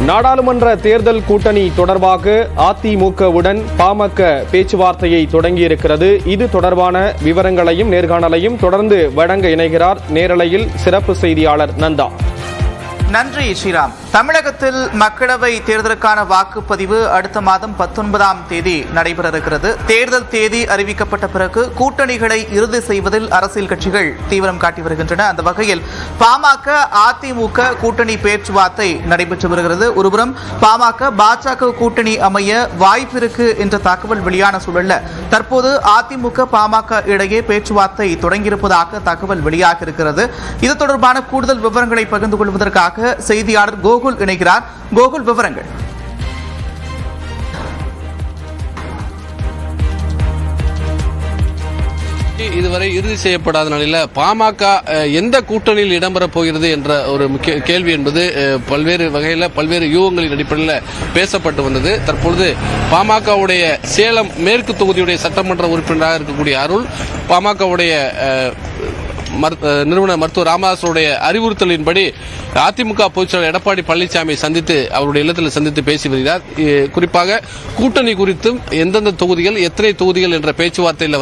நாடாளுமன்ற தேர்தல் கூட்டணி தொடர்பாக அதிமுகவுடன் பாமக பேச்சுவார்த்தையை தொடங்கியிருக்கிறது. இது தொடர்பான விவரங்களையும் நேர்காணலையும் தொடர்ந்து வழங்க இணைகிறார் நேரலையில் சிறப்பு செய்தியாளர் நந்தா. நன்றி ஸ்ரீராம். தமிழகத்தில் மக்களவை தேர்தலுக்கான வாக்குப்பதிவு அடுத்த மாதம் 19ஆம் தேதி நடைபெற இருக்கிறது. தேர்தல் தேதி அறிவிக்கப்பட்ட பிறகு கூட்டணிகளை இறுதி செய்வதில் அரசியல் கட்சிகள் தீவிரம் காட்டி வருகின்றன. அந்த வகையில் பாமக அதிமுக கூட்டணி பேச்சுவார்த்தை நடைபெற்று வருகிறது. ஒருபுறம் பாமக பாஜக கூட்டணி அமைய வாய்ப்பிருக்கு என்ற தகவல் வெளியான சூழல்ல தற்போது அதிமுக பாமக இடையே பேச்சுவார்த்தை தொடங்கியிருப்பதாக தகவல் வெளியாக இருக்கிறது. இது தொடர்பான கூடுதல் விவரங்களை பகிர்ந்து கொள்வதற்காக செய்தியாளர் கோகுல் இணைகிறார். கோகுல், விவரங்கள். இதுவரை இறுதி செய்யப்படாத நிலையில் பாமக எந்த கூட்டணியில் இடம்பெறப் போகிறது என்ற ஒரு முக்கிய கேள்வி என்பது பல்வேறு வகையில் பல்வேறு யூகங்களின் அடிப்படையில் பேசப்பட்டு வந்தது. தற்பொழுது பாமகவுடைய சேலம் மேற்கு தொகுதியுடைய சட்டமன்ற உறுப்பினராக இருக்கக்கூடிய அருள் பாமகவுடைய நிறுவனர் மருத்துவர் ராமதாசுடைய அறிவுறுத்தலின்படி அதிமுக பொதுச்செயலாளர் எடப்பாடி பழனிசாமி சந்தித்து அவருடைய இல்லத்தில் சந்தித்து பேசி வருகிறார். குறிப்பாக கூட்டணி குறித்தும் எந்தெந்த தொகுதிகள் எத்தனை தொகுதிகள் என்ற பேச்சுவார்த்தையில்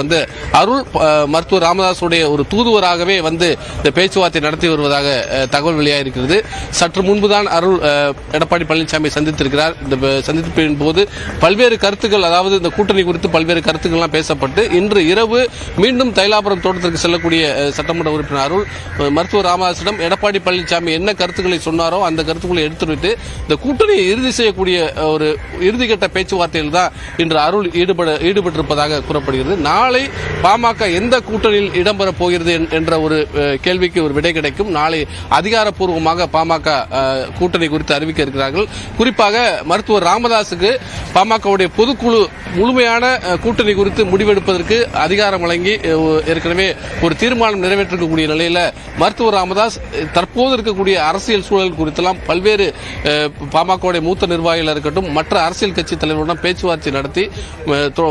அருள் மருத்துவர் ராமதாசுடைய ஒரு தூதுவராகவே இந்த பேச்சுவார்த்தை நடத்தி வருவதாக தகவல் வெளியாகிருக்கிறது. சற்று முன்புதான் அருள் எடப்பாடி பழனிசாமி சந்தித்திருக்கிறார். இந்த சந்திப்பின் போது பல்வேறு கருத்துக்கள், அதாவது இந்த கூட்டணி குறித்து பல்வேறு கருத்துக்கள்லாம் பேசப்பட்டு இன்று இரவு மீண்டும் தைலாபுரம் தோட்டத்திற்கு செல்லக்கூடிய சட்டமன்ற உறுப்பினர் அருள் மருத்துவர் ராமதாசிடம் எடப்பாடி பழனிசாமி என்ன கருத்துக்களை சொன்னாரோ அந்த கருத்துக்களை எடுத்துவிட்டு இந்த கூட்டணியை இறுதி செய்யக்கூடிய ஒரு இறுதிக்கட்ட பேச்சுவார்த்தையில் தான் இன்று அருள் ஈடுபட்டிருப்பதாக கூறப்படுகிறது. நாளை பாமக எந்த கூட்டணியில் இடம்பெறப் போகிறது என்ற ஒரு கேள்விக்கு ஒரு விடை கிடைக்கும். நாளை அதிகாரப்பூர்வமாக பாமக கூட்டணி குறித்து அறிவிக்க இருக்கிறார்கள். குறிப்பாக மருத்துவர் ராமதாசுக்கு பாமகவுடைய பொதுக்குழு முழுமையான கூட்டணி குறித்து முடிவெடுப்பதற்கு அதிகாரம் வழங்கி ஏற்கனவே ஒரு தீர்மானம் நிறைவேற்றக்கூடிய நிலையில் மருத்துவர் ராமதாஸ் தற்போது இருக்கக்கூடிய அரசியல் சூழல் குறித்தெல்லாம் பல்வேறு பாமகவுடைய மூத்த நிர்வாகிகள் இருக்கட்டும் மற்ற அரசியல் கட்சி தலைவருடன் பேச்சுவார்த்தை நடத்தி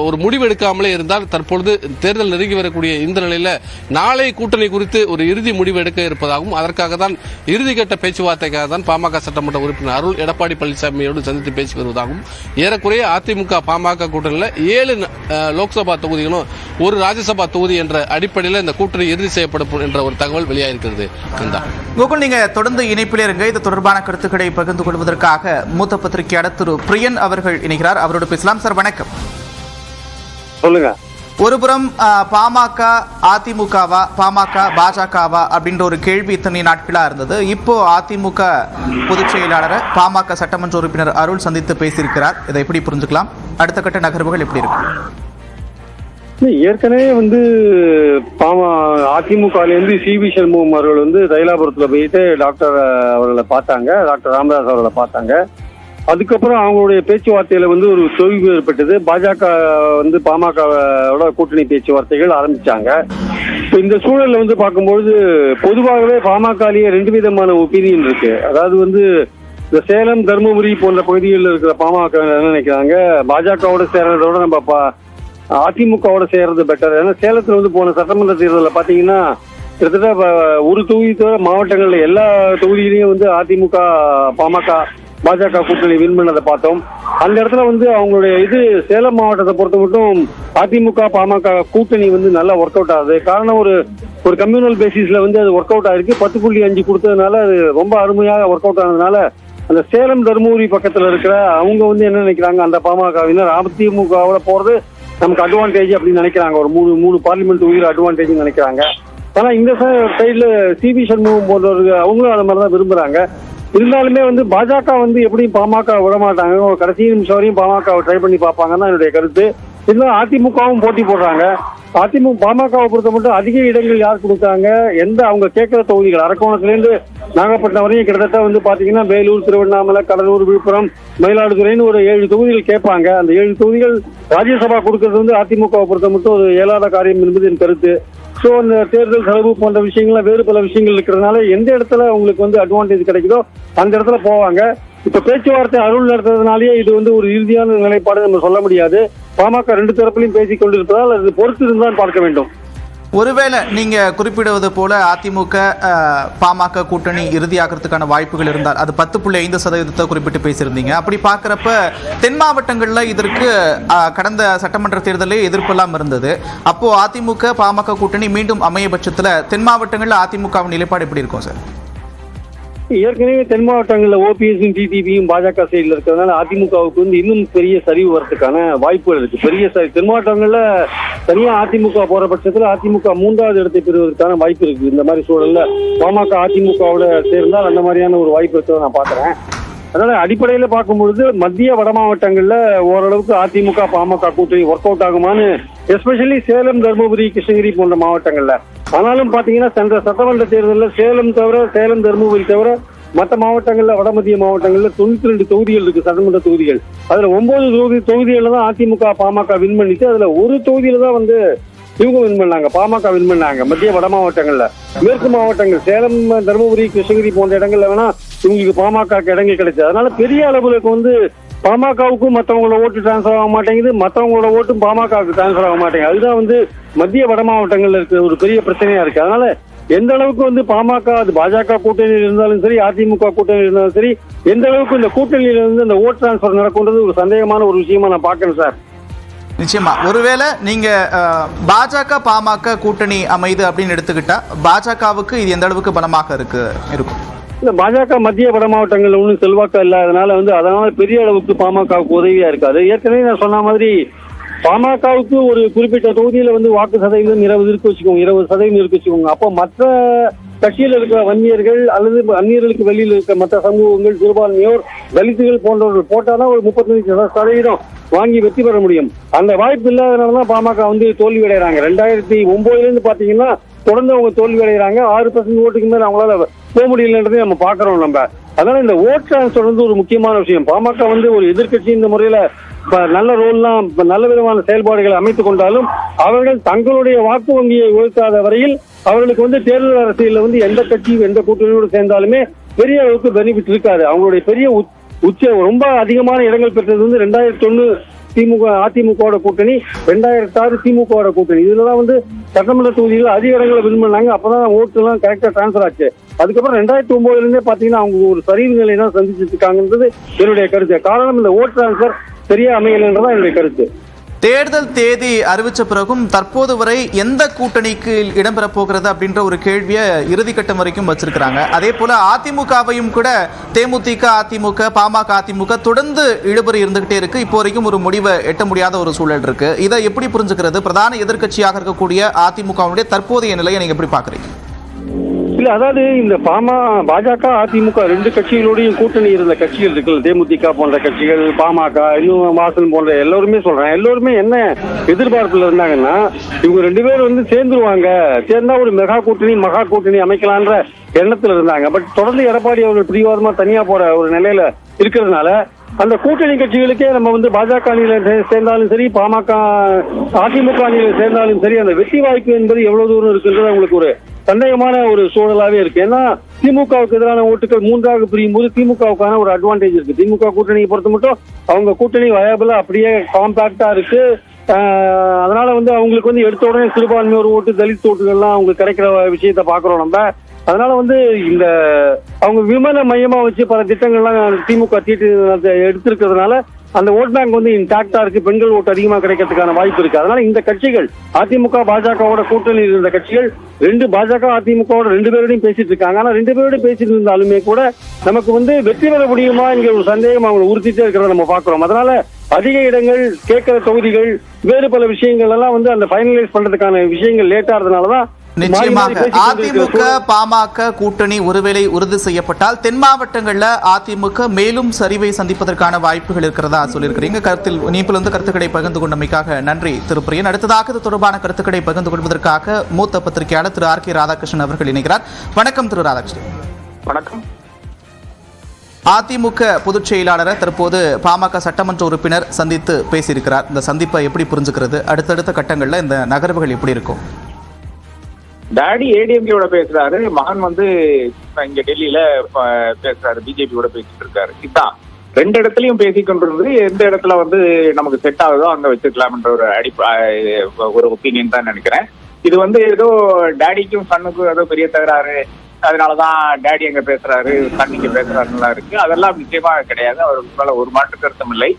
ஒரு முடிவு எடுக்காமலே இருந்தால் தற்பொழுது தேர்தல் நெருங்கி வரக்கூடிய இந்த நிலையில் நாளை கூட்டணி குறித்து ஒரு இறுதி முடிவு எடுக்க இருப்பதாகவும் அதற்காக தான் இறுதிக்கட்ட பேச்சுவார்த்தைக்காக தான் பாமக சட்டமன்ற உறுப்பினர் அருள் எடப்பாடி பழனிசாமியோடு சந்தித்து பேசி வருவதாகவும் ஏறக்குறைய அதிமுக பாமக கூட்டணியில் 7 லோக்சபா தொகுதிகளும் ஒரு ராஜ்யசபா தொகுதி என்ற அடிப்படையில் இந்த கூட்டணி இறுதி செய்யப்படும் என்ற ஒரு தகவல் வெளியாகிருக்கிறது. கோகுல், நீங்க தொடர்ந்து இணைப்பில் இருங்க. இது தொடர்பான கருத்துக்களை பகிர்ந்து கொள்வதற்காக மூத்த பத்திரிகையாளர் திரு பிரியன் அவர்கள் இணைகிறார். அவரோடு பேசலாம். சார், வணக்கம். சொல்லுங்க. ஒருபுறம் பாமக அதிமுகவா, பாமக பாஜகவா அப்படின்ற ஒரு கேள்வி இத்தனை நாட்களா இருந்தது. இப்போ அதிமுக பொதுச் செயலாளரை பாமக சட்டமன்ற உறுப்பினர் அருள் சந்தித்து பேசியிருக்கிறார். இதை எப்படி புரிஞ்சுக்கலாம்? அடுத்த கட்ட நகர்வுகள் எப்படி இருக்கும்? ஏற்கனவே அதிமுகலேருந்து சி.வி. சண்முகம் அவர்கள் தைலாபுரத்துல போயிட்டு டாக்டர் அவர்களை பார்த்தாங்க, டாக்டர் ராமதாஸ் அவர்களை பார்த்தாங்க. அதுக்கப்புறம் அவங்களுடைய பேச்சுவார்த்தையில ஒரு தொய்வு ஏற்பட்டது. பாஜக பாமகவோட கூட்டணி பேச்சுவார்த்தைகள் ஆரம்பிச்சாங்க. இந்த சூழல்ல பார்க்கும்போது பொதுவாகவே பாமகலேயே 2 விதமான ஒப்பீனியன் இருக்கு. அதாவது இந்த சேலம், தருமபுரி போன்ற பகுதிகளில் இருக்கிற பாமக என்ன நினைக்கிறாங்க, பாஜகவோட சேர்றதோட நம்ம அதிமுகவோட சேர்றது பெட்டர். ஏன்னா சேலத்துல போன சட்டமன்ற தேர்தலில் பாத்தீங்கன்னா கிட்டத்தட்ட ஒரு தொகுதி மாவட்டங்கள்ல எல்லா தொகுதியிலையும் அதிமுக பாஜக கூட்டணி வின் பண்ணதை பார்த்தோம். அந்த இடத்துல அவங்களுடைய சேலம் மாவட்டத்தை பொறுத்த மட்டும் அதிமுக பாமக கூட்டணி நல்லா ஒர்க் அவுட் ஆகுது. காரணம் ஒரு கம்யூனல் பேசிஸ்ல அது ஒர்க் அவுட் ஆயிருக்கு. 10.5 கொடுத்ததுனால அது ரொம்ப அருமையாக ஒர்க் அவுட் ஆனதுனால அந்த சேலம் தருமபுரி பக்கத்துல இருக்கிற அவங்க என்ன நினைக்கிறாங்க, அந்த பாமகவினர் அதிமுகவோட போறது நமக்கு அட்வான்டேஜ் அப்படின்னு நினைக்கிறாங்க. ஒரு மூணு பார்லிமெண்ட் தொகுதியில் அட்வான்டேஜ் நினைக்கிறாங்க. ஆனா இந்த சைட்ல சி.வி. சண்முகம் போன்றவர்கள் அவங்களும் அந்த மாதிரிதான் விரும்புறாங்க. இருந்தாலுமே பாஜக எப்படியும் பாமக விட மாட்டாங்க. கடைசி நிமிஷம் வரையும் பாமக ட்ரை பண்ணி பார்ப்பாங்கன்னு என்னுடைய கருத்து. இருந்தாலும் அதிமுகவும் போட்டி போடுறாங்க. பாமகவை பொறுத்த மட்டும் அதிக இடங்கள் யார் கொடுத்தாங்க, எந்த அவங்க கேட்கிற தொகுதிகள் அரக்கோணத்திலேருந்து நாகப்பட்டினம் வரையும் கிட்டத்தட்ட பாத்தீங்கன்னா வேலூர், திருவண்ணாமலை, கடலூர், விழுப்புரம், மயிலாடுதுறைன்னு ஒரு 7 தொகுதிகள் கேட்பாங்க. அந்த 7 தொகுதிகள் ராஜ்யசபா கொடுக்கறது அதிமுகவை பொறுத்த மட்டும் ஒரு இயலாத காரியம் என்பது என் கருத்து. சோ அந்த தேர்தல் செலவு போன்ற விஷயங்கள்லாம் வேறு பல விஷயங்கள் இருக்கிறதுனால எந்த இடத்துல உங்களுக்கு அட்வான்டேஜ் கிடைக்குதோ அந்த இடத்துல போவாங்க. இப்ப பேச்சுவார்த்தை அருள் நடத்துறதுனாலேயே இது ஒரு இறுதியான நிலைப்பாடு நம்ம சொல்ல முடியாது. பாமக 2 தரப்பிலையும் பேசிக் கொண்டிருப்பதால் அது பொறுத்து இருந்தால் பார்க்க வேண்டும். ஒருவேளை நீங்க குறிப்பிடுவது போல அதிமுக பாமக கூட்டணி இறுதியாகிறதுக்கான வாய்ப்புகள் இருந்தால் அது 10.5% குறிப்பிட்டு பேசியிருந்தீங்க. அப்படி பார்க்குறப்ப தென் மாவட்டங்களில் இதற்கு கடந்த சட்டமன்ற தேர்தலே எதிர்ப்பெல்லாம் இருந்தது. அப்போ அதிமுக பாமக கூட்டணி மீண்டும் அமைய பட்சத்தில் தென் மாவட்டங்களில் அதிமுகவின் நிலைப்பாடு எப்படி இருக்கும் சார்? ஏற்கனவே தென் மாவட்டங்களில் ஓபிஎஸும் டிடிபியும் பாஜக சைடில் இருக்கிறதுனால அதிமுகவுக்கு வந்து இன்னும் பெரிய சரிவு வரதுக்கான வாய்ப்புகள் இருக்கு. பெரிய தென் மாவட்டங்களில் தனியா அதிமுக போற பட்சத்தில் அதிமுக 3வது இடத்தை பெறுவதற்கான வாய்ப்பு இருக்கு. இந்த மாதிரி சூழல்ல பாமக அதிமுகவோட சேர்ந்தால் அந்த மாதிரியான ஒரு வாய்ப்பு இருக்கிறத நான் பாக்குறேன். அதனால அடிப்படையில பார்க்கும்பொழுது மத்திய வட மாவட்டங்கள்ல ஓரளவுக்கு அதிமுக பாமக கூட்டணி ஒர்க் அவுட் ஆகுமான்னு, எஸ்பெஷலி சேலம், தருமபுரி, கிருஷ்ணகிரி போன்ற மாவட்டங்கள்ல. ஆனாலும் பாத்தீங்கன்னா சென்ற சட்டமன்ற தேர்தலில் சேலம், தருமபுரி தவிர மற்ற மாவட்டங்கள்ல, வட மத்திய மாவட்டங்கள்ல 92 தொகுதிகள் இருக்கு, சட்டமன்ற தொகுதிகள். அதுல 9 தொகுதிகள்ல தான் அதிமுக பாமக வின் பண்ணிட்டு, அதுல ஒரு தொகுதியில தான் வந்து இவங்க வின் பண்ணாங்க, பாமக வின் பண்ணாங்க. மத்திய வட மாவட்டங்கள்ல, மேற்கு மாவட்டங்கள் சேலம், தருமபுரி, கிருஷ்ணகிரி போன்ற இடங்கள்ல வேணா இவங்களுக்கு பாமக இடங்கள் கிடைச்சது. அதனால பெரிய அளவுல வந்து பாமகவுக்கும் மற்றவங்களோட ஓட்டு டிரான்ஸ்பர் ஆக மாட்டேங்குது, மற்றவங்களோட ஓட்டும் பாமகவுக்கு டிரான்ஸ்பர் ஆக மாட்டேங்குது. அதுதான் வந்து மத்திய வட மாவட்டங்கள்ல இருக்க ஒரு பெரிய பிரச்சனையா இருக்கு. அதனால எந்த அளவுக்கு வந்து பாமக அது பாஜக கூட்டணியில் இருந்தாலும் சரி, அதிமுக கூட்டணியில் இருந்தாலும் சரி, எந்த அளவுக்கு இந்த கூட்டணியில இருந்து இந்த ஓட் டிரான்ஸ்பர் நடக்கும்ன்றது ஒரு சந்தேகமான ஒரு விஷயமா நான் பாக்குறேன் சார். நிச்சயமா. ஒருவேளை நீங்க பாஜக பாமக கூட்டணி அமைது அப்படின்னு எடுத்துக்கிட்டா பாஜகவுக்கு இது எந்த அளவுக்கு பலமாக இருக்கும்? இல்ல, பாஜக மத்திய வட மாவட்டங்கள்ல ஒன்றும் செல்வாக்கா இல்லாதனால வந்து அதனால பெரிய அளவுக்கு பாமகவுக்கு உதவியா இருக்காது. ஏற்கனவே நான் சொன்ன மாதிரி பாமகவுக்கு ஒரு குறிப்பிட்ட தொகுதியில வந்து வாக்கு சதவீதம் 20 இருக்கு வச்சுக்கோங்க, 20% இருக்கு வச்சுக்கோங்க. அப்போ மற்ற கட்சியில் இருக்கிற வன்னியர்கள் அல்லது அந்நியர்களுக்கு வெளியில் இருக்க மற்ற சமூகங்கள், சிறுபான்மையோர், தலித்துகள் போன்றவர்கள் போட்டாதான் ஒரு 35% வாங்கி வெற்றி பெற முடியும். அந்த வாய்ப்பு இல்லாதனாலதான் பாமக வந்து தோல்வி அடைகிறாங்க. 2009 பாத்தீங்கன்னா தொடர்ந்து அவங்க தோல்வி அடைகிறாங்க. 6% ஓட்டுக்கு மேல அவங்களால போக முடியலன்றதை நம்ம பாக்குறோம். நம்ம அதனால இந்த ஓட் டிரான்ஸ்பர் வந்து ஒரு முக்கியமான விஷயம். பாமக வந்து ஒரு எதிர்கட்சி இந்த முறையில நல்ல ரோல்லாம் நல்ல விதமான செயல்பாடுகளை அமைத்துக் கொண்டாலும் அவர்கள் தங்களுடைய வாக்கு வங்கியை உயர்த்தாத வரையில் அவர்களுக்கு வந்து தேர்தல் அரசியல் வந்து எந்த கட்சியும் எந்த கூட்டணியோடு சேர்ந்தாலுமே பெரிய அளவுக்கு பெனிஃபிட் இருக்காது. அவங்களுடைய பெரிய ரொம்ப அதிகமான இடங்கள் பெற்றது வந்து 2001 அதிமுகவோட கூட்டணி, 2006 திமுகவோட கூட்டணி. இதுலதான் வந்து சட்டமன்ற தொகுதியில் அதிக இடங்களை வின் பண்ணாங்க. அப்பதான் ஓட்டு எல்லாம் கரெக்டா டிரான்ஸ்பர் ஆச்சு. அதுக்கப்புறம் 2009 பாத்தீங்கன்னா அவங்க ஒரு சரிவு நிலை தான் சந்திச்சுட்டு இருக்காங்கன்றது என்னுடைய கருத்து. காரணம் இந்த ஓட் டிரான்ஸ்பர் சரியா அமையலன்றதான் என்னுடைய கருத்து. தேர்தல் தேதி அறிவிச்ச பிறகும் தற்போது வரை எந்த கூட்டணிக்கு இடம்பெற போகிறது அப்படின்ற ஒரு கேள்வியை இறுதிக்கட்டம் வரைக்கும் வச்சிருக்கிறாங்க. அதே போல அதிமுகவையும் கூட தேமுதிக, அதிமுக, பாமக, அதிமுக தொடர்ந்து இழுபறி இருந்துகிட்டே இருக்கு. இப்போ வரைக்கும் ஒரு முடிவை எட்ட முடியாத ஒரு சூழல் இருக்கு. இதை எப்படி புரிஞ்சுக்கிறது? பிரதான எதிர்க்கட்சியாக இருக்கக்கூடிய அதிமுகவுடைய தற்போதைய நிலையை நீங்க எப்படி பாக்குறீங்க? இல்ல, அதாவது இந்த பாஜக அதிமுக 2 கட்சிகளோடையும் கூட்டணி இருந்த கட்சிகள் இருக்குல்ல, தேமுதிக போன்ற கட்சிகள், பாமக, இன்னும் வாசல் போன்ற எல்லோருமே சொல்றேன், எல்லோருமே என்ன எதிர்பார்ப்புல இருந்தாங்கன்னா இவங்க 2 பேரும் வந்து சேர்ந்தா ஒரு மகா கூட்டணி அமைக்கலான்ற எண்ணத்துல இருந்தாங்க. பட் தொடர்ந்து எடப்பாடி அவர்கள் பிரிவாதமா தனியா போற ஒரு நிலையில இருக்கிறதுனால அந்த கூட்டணி கட்சிகளுக்கே நம்ம வந்து பாஜக அணியில சேர்ந்தாலும் சரி, பாமக அதிமுக அணியில சேர்ந்தாலும் சரி, அந்த வெற்றி வாய்ப்பு என்பது எவ்வளவு தூரம் இருக்குன்றது அவங்களுக்கு ஒரு சந்தேகமான ஒரு சூழலாவே இருக்கு. ஏன்னா திமுகவுக்கு எதிரான ஓட்டுகள் 3ஆக பிரியும் போது திமுகவுக்கான ஒரு அட்வான்டேஜ் இருக்கு. திமுக கூட்டணியை பொறுத்த மட்டும் அவங்க கூட்டணி வயபிளா அப்படியே காம்பாக்டா இருக்கு. அதனால வந்து அவங்களுக்கு வந்து எடுத்த உடனே சிறுபான்மையோர் ஓட்டு, தலித் ஓட்டுகள்லாம் அவங்களுக்கு கிடைக்கிற விஷயத்த பாக்குறோம் நம்ம. அதனால வந்து இந்த அவங்க விமான மையமா வச்சு பல திட்டங்கள்லாம் திமுக எடுத்திருக்கிறதுனால அந்த ஓட் பேங்க் வந்து இன்டாக்டா இருக்கு. பெண்கள் ஓட்டு அதிகமா கிடைக்கிறதுக்கான வாய்ப்பு இருக்கு. அதனால இந்த கட்சிகள் அதிமுக பாஜகவோட கூட்டணியில் இருந்த கட்சிகள் 2 பாஜக அதிமுகவோட 2 பேரோடையும் பேசிட்டு இருக்காங்க. ஆனா 2 பேரோடையும் பேசிட்டு இருந்தாலுமே கூட நமக்கு வந்து வெற்றி பெற முடியுமா என்கிற ஒரு சந்தேகம் அவங்க உறுத்திட்டே இருக்கிறத நம்ம பாக்குறோம். அதனால அதிக இடங்கள், கேட்கிற தொகுதிகள், வேறு பல விஷயங்கள் எல்லாம் வந்து அந்த ஃபைனலைஸ் பண்றதுக்கான விஷயங்கள் லேட் ஆகிறதுனாலதான் நிச்சயமாக அதிமுக பாமக கூட்டணி ஒருவேளை உறுதி செய்யப்பட்டால் தென் மாவட்டங்கள்ல அதிமுக மேலும் சரிவை சந்திப்பதற்கான வாய்ப்புகள் இருக்கிறதா சொல்லியிருக்கிறீங்க. கருத்துக்களை பகிர்ந்து கொண்டமைக்காக நன்றி திருப்பிரியன். அடுத்ததாக இது தொடர்பான கருத்துக்களை பகிர்ந்து கொள்வதற்காக மூத்த பத்திரிகையாளர் திரு RK ராதாகிருஷ்ணன் அவர்கள் இணைகிறார். வணக்கம் திரு ராதாகிருஷ்ணன். வணக்கம். அதிமுக பொதுச் செயலாளரை தற்போது பாமக சட்டமன்ற உறுப்பினர் சந்தித்து பேசியிருக்கிறார். இந்த சந்திப்பை எப்படி புரிஞ்சுக்கிறது? அடுத்தடுத்த கட்டங்கள்ல இந்த நகர்வுகள் எப்படி இருக்கும்? டாடி ஏடிஎம்கேயோட பேசுறாரு, மகன் வந்து இங்க டெல்லியில பேசுறாரு, பிஜேபியோட பேசிட்டு இருக்காரு. இதான் 2 இடத்துலயும் பேசிக்கொண்டிருந்து எந்த இடத்துல வந்து நமக்கு செட் ஆகுதோ அங்க வச்சுக்கலாம்ன்ற ஒரு ஒப்பீனியன் தான் நினைக்கிறேன். இது ஏதோ டேடிக்கும் சன்னுக்கும் ஏதோ பெரிய தகராறு, அதனாலதான் டேடி எங்க பேசுறாரு சன் இங்க பேசுறாருலாம் இருக்கு. அதெல்லாம் நிச்சயமா கிடையாது. அவருக்கு மேல ஒரு மாற்று கருத்தும் இல்லை.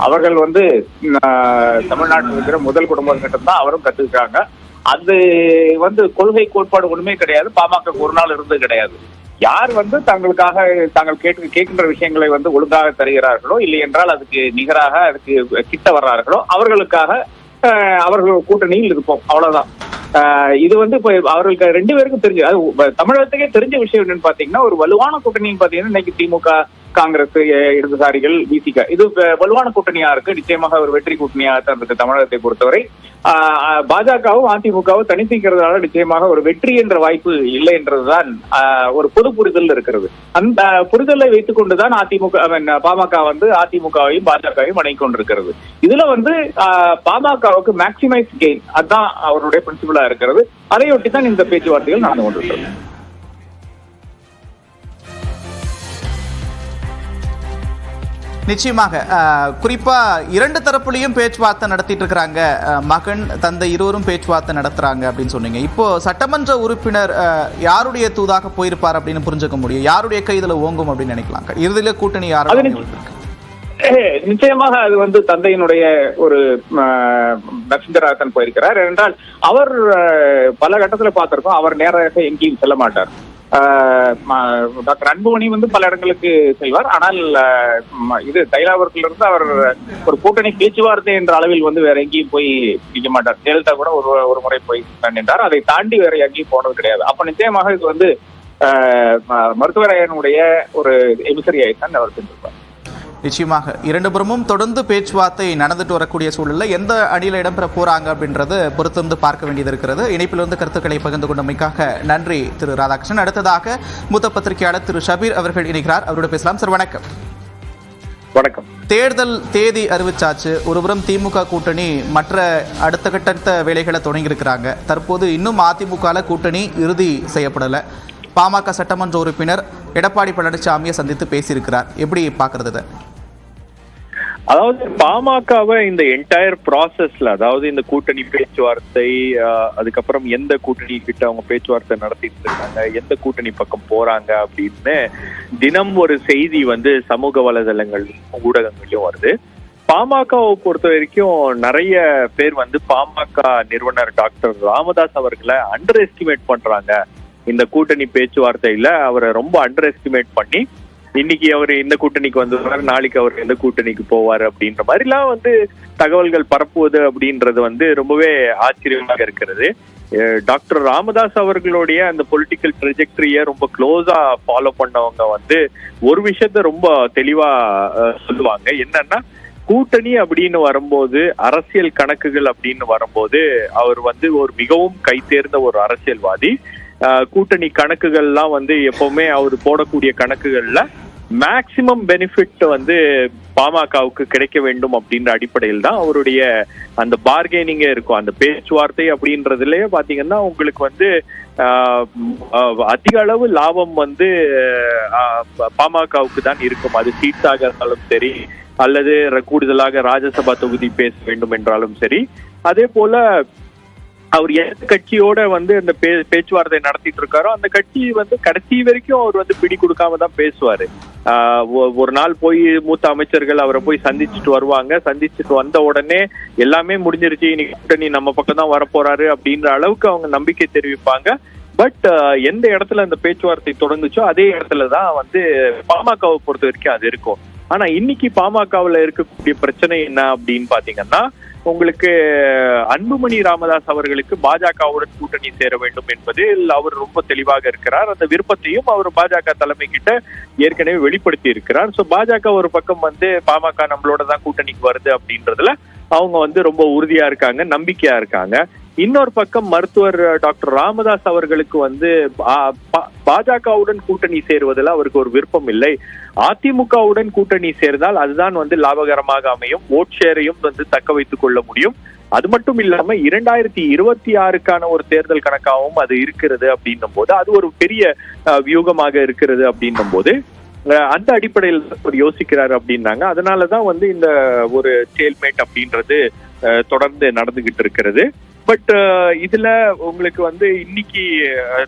அவர்கள் தமிழ்நாட்டில் இருக்கிற முதல் குடும்பம் கிட்ட தான் அவரும் கத்துக்கிட்டாங்க. அது கொள்கை கோட்பாடு ஒண்ணுமே கிடையாது. பாமக ஒரு நாள் இருந்தது கிடையாது. யார் தங்களுக்காக தாங்கள் கேட்கின்ற விஷயங்களை ஒழுங்காக தருகிறார்களோ, இல்லை என்றால் அதுக்கு நிகராக அதுக்கு கிட்ட வர்றார்களோ அவர்களுக்காக அவர்கள் கூட்டணியில் இருப்போம். அவ்வளவுதான். இது இப்ப அவர்களுக்கு 2 பேருக்கும் தெரிஞ்சு, அது தமிழகத்துக்கே தெரிஞ்ச விஷயம் என்னன்னு பாத்தீங்கன்னா, ஒரு வலுவான கூட்டணின்னு பாத்தீங்கன்னா இன்னைக்கு திமுக, காங்கிரஸ், இடதுசாரிகள், விசிக, இது வலுவான கூட்டணியா இருக்கு. நிச்சயமாக ஒரு வெற்றி கூட்டணியாக தான் இருக்கு தமிழகத்தை பொறுத்தவரை. பாஜகவும் அதிமுகவும் தனித்திருக்கிறதுனால நிச்சயமாக ஒரு வெற்றி என்ற வாய்ப்பு இல்லை என்றதுதான் ஒரு பொது புரிதல் இருக்கிறது. அந்த புரிதலை வைத்துக் கொண்டுதான் பாமக அதிமுகவையும் பாஜகவையும் அணைக் கொண்டிருக்கிறது. இதுல பாமகவுக்கு மேக்சிமைஸ் கெயின், அதுதான் அவருடைய பிரின்சிபலா இருக்கிறது. அதையொட்டி தான் இந்த பேச்சுவார்த்தைகள் நடந்து கொண்டிருக்கிறது. நிச்சயமாக குறிப்பா 2 தரப்புலையும் பேச்சுவார்த்தை நடத்திட்டு இருக்கிறாங்க. மகன் தந்தை இருவரும் பேச்சுவார்த்தை நடத்துறாங்க அப்படின்னு சொன்னீங்க. இப்போ சட்டமன்ற உறுப்பினர் யாருடைய தூதாக போயிருப்பார் அப்படின்னு புரிஞ்சுக்க முடியும்? யாருடைய கை இதுல ஓங்கும் அப்படின்னு நினைக்கலாம்? இறுதியில கூட்டணி யாரும் நிச்சயமாக அது தந்தையினுடைய ஒரு மெசஞ்சராகத்தான் போயிருக்கிறார். என்றால் அவர் பல கட்டத்துல பார்த்திருக்கோம், அவர் நேராக எங்கேயும் செல்ல மாட்டார். டாக்டர் அன்புமணி பல இடங்களுக்கு செல்வார். ஆனால் இது தைலாபுரத்திலிருந்து அவர் ஒரு கூட்டணி பேச்சுவார்த்தை என்ற அளவில் வேற எங்கேயும் போய் நிற்க மாட்டார். ஜெயலலிதா கூட ஒரு முறை போய் நின்றார். அதை தாண்டி வேற எங்கேயும் போனது கிடையாது. அப்ப நிச்சயமாக இது மருத்துவரையனுடைய ஒரு எமிசரியாய்த்தான் அவர் சென்றிருப்பார். நிச்சயமாக 2 புறமும் தொடர்ந்து பேச்சுவார்த்தை நடந்துட்டு வரக்கூடிய சூழலில் எந்த அணியில் இடம்பெற போறாங்க அப்படின்றது பொறுத்திருந்து பார்க்க வேண்டியது இருக்கிறது. இணைப்பிலிருந்து கருத்துக்களை பகிர்ந்து கொண்டமைக்காக நன்றி திரு ராதாகிருஷ்ணன். அடுத்ததாக மூத்த பத்திரிகையாளர் திரு ஷபீர் அவர்கள் இணைகிறார். அவரோட பேசலாம். சார் வணக்கம். வணக்கம். தேர்தல் தேதி அறிவிச்சாச்சு. ஒருபுறம் திமுக கூட்டணி மற்ற அடுத்த கட்ட வேலைகளை தொடங்கியிருக்கிறாங்க. தற்போது இன்னும் அதிமுக கூட்டணி இறுதி செய்யப்படலை. பாமக சட்டமன்ற உறுப்பினர் எடப்பாடி பழனிசாமியை சந்தித்து பேசியிருக்கிறார். எப்படி பார்க்கறது? அதாவது பாமகவை இந்த என்டையர் ப்ராசஸ்ல, அதாவது இந்த கூட்டணி பேச்சுவார்த்தை, அதுக்கப்புறம் எந்த கூட்டணி கிட்ட அவங்க பேச்சுவார்த்தை நடத்திட்டு இருக்காங்க, எந்த கூட்டணி பக்கம் போறாங்க அப்படின்னு தினம் ஒரு செய்தி சமூக வலைதளங்கள்லயும் ஊடகங்கள்லயும் வருது. பாமகவை பொறுத்த வரைக்கும் நிறைய பேர் பாமக நிறுவனர் டாக்டர் ராமதாஸ் அவர்களை அண்டர் எஸ்டிமேட் பண்றாங்க. இந்த கூட்டணி பேச்சுவார்த்தையில அவரை ரொம்ப அண்டர் எஸ்டிமேட் பண்ணி, இன்னைக்கு அவர் இந்த கூட்டணிக்கு வந்துருவாரு, நாளைக்கு அவர் எந்த கூட்டணிக்கு போவாரு அப்படின்ற மாதிரி எல்லாம் தகவல்கள் பரப்புவது அப்படின்றது ரொம்பவே ஆச்சரியமாக இருக்கிறது. டாக்டர் ராமதாஸ் அவர்களுடைய அந்த பொலிட்டிக்கல் ட்ரெஜெக்டரிய ரொம்ப க்ளோஸா ஃபாலோ பண்ணவங்க ஒரு விஷயத்த ரொம்ப தெளிவா சொல்லுவாங்க. என்னன்னா, கூட்டணி அப்படின்னு வரும்போது, அரசியல் கணக்குகள் அப்படின்னு வரும்போது அவர் ஒரு மிகவும் கைதேர்ந்த ஒரு அரசியல்வாதி. கூட்டணி கணக்குகள்லாம் எப்பவுமே அவர் போடக்கூடிய கணக்குகள்ல மேக்சிமம் பெனிஃபிட் பாமகவுக்கு கிடைக்க வேண்டும் அப்படின்ற அடிப்படையில் தான் அவருடைய அந்த பார்கெனிங்கே இருக்கும். அந்த பேச்சுவார்த்தை அப்படின்றதுலயே பாத்தீங்கன்னா உங்களுக்கு அதிக அளவு லாபம் பாமகவுக்கு தான் இருக்கும். அது சீட்ஸாக இருந்தாலும் சரி, அல்லது கூடுதலாக ராஜ்யசபா தொகுதி பேச வேண்டும் என்றாலும் சரி. அதே போல அவர் எந்த கட்சியோட அந்த பேச்சுவார்த்தை நடத்திட்டு இருக்காரோ அந்த கட்சி கடைசி வரைக்கும் அவர் பிடி கொடுக்காம தான் பேசுவாரு. ஒரு நாள் போய் மூத்த அமைச்சர்கள் அவரை போய் சந்திச்சுட்டு வருவாங்க. சந்திச்சுட்டு வந்த உடனே எல்லாமே முடிஞ்சிருச்சு, இன்னைக்கு கூட்டணி நம்ம பக்கம் தான் வரப்போறாரு அப்படின்ற அளவுக்கு அவங்க நம்பிக்கை தெரிவிப்பாங்க. பட் எந்த இடத்துல அந்த பேச்சுவார்த்தை தொடங்குச்சோ அதே இடத்துலதான் பாமகவை பொறுத்த வரைக்கும் அது இருக்கும். ஆனா இன்னைக்கு பாமகவுல இருக்கக்கூடிய பிரச்சனை என்ன அப்படின்னு பாத்தீங்கன்னா, உங்களுக்கு அன்புமணி ராமதாஸ் அவர்களுக்கு பாஜகவுடன் கூட்டணி சேர வேண்டும் என்பதில் அவர் ரொம்ப தெளிவாக இருக்கிறார். அந்த விருப்பத்தையும் அவர் பாஜக தலைமை கிட்ட ஏற்கனவே வெளிப்படுத்தி இருக்கிறார். சோ பாஜக ஒரு பக்கம் பாமக நம்மளோட தான் கூட்டணிக்கு வருது அப்படின்றதுல அவங்க ரொம்ப உறுதியா இருக்காங்க, நம்பிக்கையா இருக்காங்க. இன்னொரு பக்கம் மருத்துவர் டாக்டர் ராமதாஸ் அவர்களுக்கு பாஜகவுடன் கூட்டணி சேருவதில் அவருக்கு ஒரு விருப்பம் இல்லை. அதிமுகவுடன் கூட்டணி சேர்ந்தால் அதுதான் லாபகரமாக அமையும், ஓட் ஷேரையும் தக்க வைத்துக் கொள்ள முடியும். அது மட்டும் இல்லாம 2026க்கான ஒரு தேர்தல் கணக்காகவும் அது இருக்கிறது அப்படின்னும் போது, அது ஒரு பெரிய வியூகமாக இருக்கிறது அப்படின்னும் போது அந்த அடிப்படையில் அவர் யோசிக்கிறாரு அப்படின்னாங்க. அதனாலதான் இந்த ஒரு ஸ்டேல்மேட் அப்படின்றது தொடர்ந்து நடந்துகிட்டு இருக்கிறது. பட் இதுல உங்களுக்கு வந்து இன்னைக்கு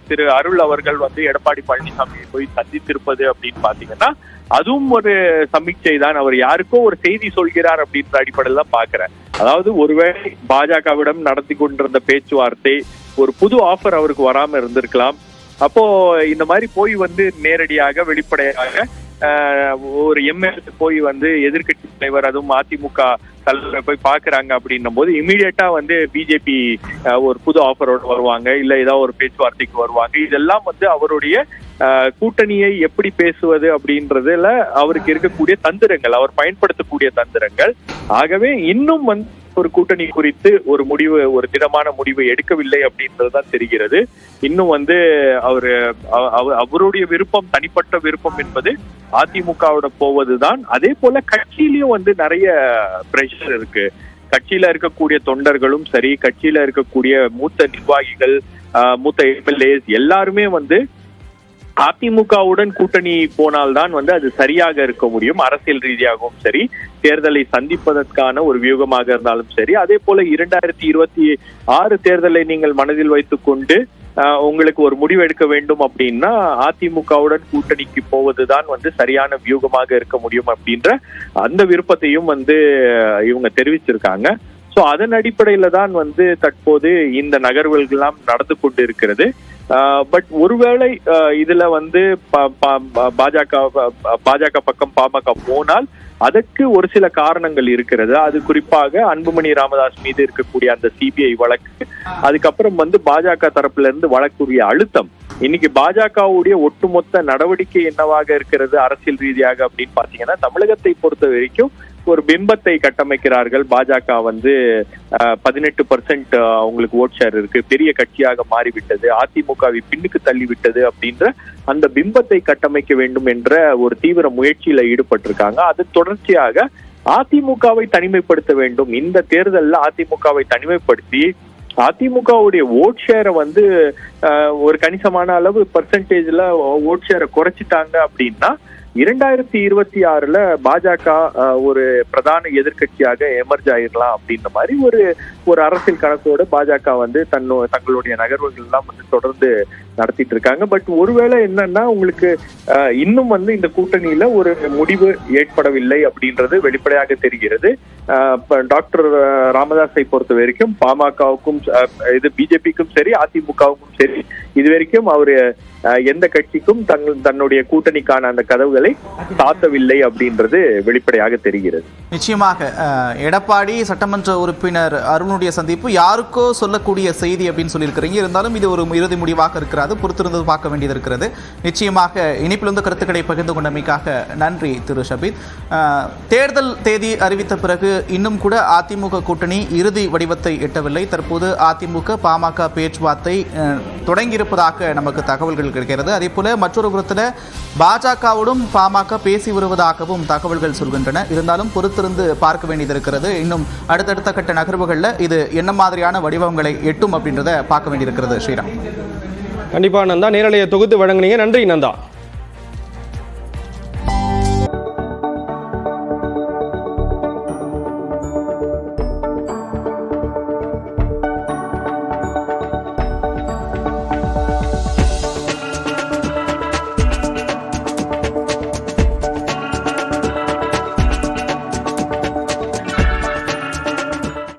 திரு அருள் அவர்கள் வந்து எடப்பாடி பழனிசாமியை போய் சந்தித்திருப்பது அப்படின்னு பாத்தீங்கன்னா அதுவும் ஒரு சமீட்சை தான். அவர் யாருக்கோ ஒரு செய்தி சொல்கிறார் அப்படின்ற அடிப்படையில் தான் பாக்குறேன். அதாவது ஒருவேளை பாஜகவிடம் நடத்தி கொண்டிருந்த பேச்சுவார்த்தை ஒரு புது ஆஃபர் அவருக்கு வராம இருந்திருக்கலாம். அப்போ இந்த மாதிரி போய் வந்து நேரடியாக வெளிப்படையாக ஒரு எம்எல்ஏ போய் வந்து எதிர்கட்சி தலைவர் அதுவும் அதிமுக தலைவரை போய் பாக்குறாங்க அப்படின்னும் போது இமீடியட்டா வந்து பிஜேபி ஒரு புது ஆஃபரோட வருவாங்க, இல்ல ஏதாவது ஒரு பேச்சுவார்த்தைக்கு வருவாங்க. இதெல்லாம் வந்து அவருடைய கூட்டணியை எப்படி பேசுவது அப்படின்றதுல அவருக்கு இருக்கக்கூடிய தந்திரங்கள், அவர் பயன்படுத்தக்கூடிய தந்திரங்கள். ஆகவே இன்னும் வந்து ஒரு கூட்டணி குறித்து ஒரு திடமான முடிவு எடுக்கவில்லை அப்படின்றதுதான் தெரிகிறது. இன்னும் வந்து அவருடைய விருப்பம், தனிப்பட்ட விருப்பம் என்பது அதிமுகவோட போவதுதான். அதே போல கட்சியிலயும் வந்து நிறைய பிரஷர் இருக்கு. கட்சியில இருக்கக்கூடிய தொண்டர்களும் சரி, கட்சியில இருக்கக்கூடிய மூத்த நிர்வாகிகள், மூத்த எம்எல்ஏஸ் எல்லாருமே வந்து அதிமுகவுடன் கூட்டணி போனால்தான் வந்து அது சரியாக இருக்க முடியும். அரசியல் ரீதியாகவும் சரி, தேர்தலை சந்திப்பதற்கான ஒரு வியூகமாக இருந்தாலும் சரி. அதே போல 2026 தேர்தலை நீங்கள் மனதில் வைத்துக் கொண்டு உங்களுக்கு ஒரு முடிவு எடுக்க வேண்டும் அப்படின்னா அதிமுகவுடன் கூட்டணிக்கு போவதுதான் வந்து சரியான வியூகமாக இருக்க முடியும் அப்படின்ற அந்த விருப்பத்தையும் வந்து இவங்க தெரிவிச்சிருக்காங்க. சோ அதன் அடிப்படையில தான் வந்து தற்போது இந்த நகர்வுகள் எல்லாம் நடந்து கொண்டு இருக்கிறது. பட் ஒருவேளை இதுல வந்து பாஜக பக்கம் பாமக போனால் அதற்கு ஒரு சில காரணங்கள் இருக்கிறது. அது குறிப்பாக அன்புமணி ராமதாஸ் மீது இருக்கக்கூடிய அந்த சிபிஐ வழக்கு, அதுக்கப்புறம் வந்து பாஜக தரப்புல இருந்து வழக்குரிய அழுத்தம். இன்னைக்கு பாஜகவுடைய ஒட்டுமொத்த நடவடிக்கை என்னவாக இருக்கிறது அரசியல் ரீதியாக அப்படின்னு பாத்தீங்கன்னா, தமிழகத்தை பொறுத்த வரைக்கும் ஒரு பிம்பத்தை கட்டமைக்கிறார்கள். பாஜக வந்து 18% அவங்களுக்கு ஓட் ஷேர் இருக்கு, பெரிய கட்சியாக மாறிவிட்டது, அதிமுகவை பின்னுக்கு தள்ளிவிட்டது அப்படின்ற அந்த பிம்பத்தை கட்டமைக்க வேண்டும் என்ற ஒரு தீவிர முயற்சியில ஈடுபட்டிருக்காங்க. அது தொடர்ச்சியாக அதிமுகவை தனிமைப்படுத்த வேண்டும். இந்த தேர்தலில் அதிமுகவை தனிமைப்படுத்தி அதிமுகவுடைய ஓட் ஷேரை வந்து ஒரு கணிசமான அளவு பெர்சன்டேஜ்ல ஓட் ஷேரை குறைச்சிட்டாங்க அப்படின்னா 2026 பாஜக ஒரு பிரதான எதிர்கட்சியாக எமர்ஜ் ஆயிடலாம் அப்படின்ற மாதிரி ஒரு அரசியல் கணக்கோடு பாஜக வந்து தங்களுடைய நகர்வுகள் எல்லாம் வந்து தொடர்ந்து நடத்திட்டு இருக்காங்க. பட் ஒருவேளை என்னன்னா உங்களுக்கு இன்னும் வந்து இந்த கூட்டணியில ஒரு முடிவு ஏற்படவில்லை அப்படின்றது வெளிப்படையாக தெரிகிறது. டாக்டர் ராமதாஸை பொறுத்த வரைக்கும் பாமகவுக்கும் இது பிஜேபிக்கும் சரி, அதிமுகவுக்கும் சரி, இது வரைக்கும் அவரு எந்த கட்சிக்கும் தன்னுடைய கூட்டணிக்கான அந்த கதவுகளை சாத்தவில்லை அப்படின்றது வெளிப்படையாக தெரிகிறது. நிச்சயமாக எடப்பாடி சட்டமன்ற உறுப்பினர் அருணுடைய சந்திப்பு யாருக்கோ சொல்லக்கூடிய செய்தி அப்படின்னு சொல்லியிருக்கிறீங்க. இருந்தாலும் இது ஒரு இறுதி முடிவாக இருக்கிறது, பொறுத்திருந்து பார்க்க வேண்டியது இருக்கிறது. நிச்சயமாக இனிப்பிலிருந்து கருத்துக்களை பகிர்ந்து கொண்டமைக்காக நன்றி திரு ஷபீத். தேர்தல் தேதி அறிவித்த பிறகு இன்னும் கூட அதிமுக கூட்டணி இறுதி வடிவத்தை எட்டவில்லை. தற்போது அதிமுக பாமக பேச்சுவார்த்தை தொடங்கியிருப்பதாக நமக்கு தகவல்கள் கிடைக்கிறது. அதே போல மற்றொரு புறத்தில் பாஜகவோடும் பாமக பேசி வருவதாகவும் தகவல்கள் சொல்கின்றன. இருந்தாலும் பொறுத்திருந்து பார்க்க வேண்டியது இருக்கிறது. இன்னும் அடுத்தடுத்த கட்ட நகர்வுகளில் இது என்ன மாதிரியான வடிவங்களை எட்டும் அப்படின்றத பார்க்க வேண்டியிருக்கிறது. ஸ்ரீராம், கண்டிப்பா நந்தா, நேரலையை தொகுத்து வழங்குனீங்க. நன்றி நந்தா.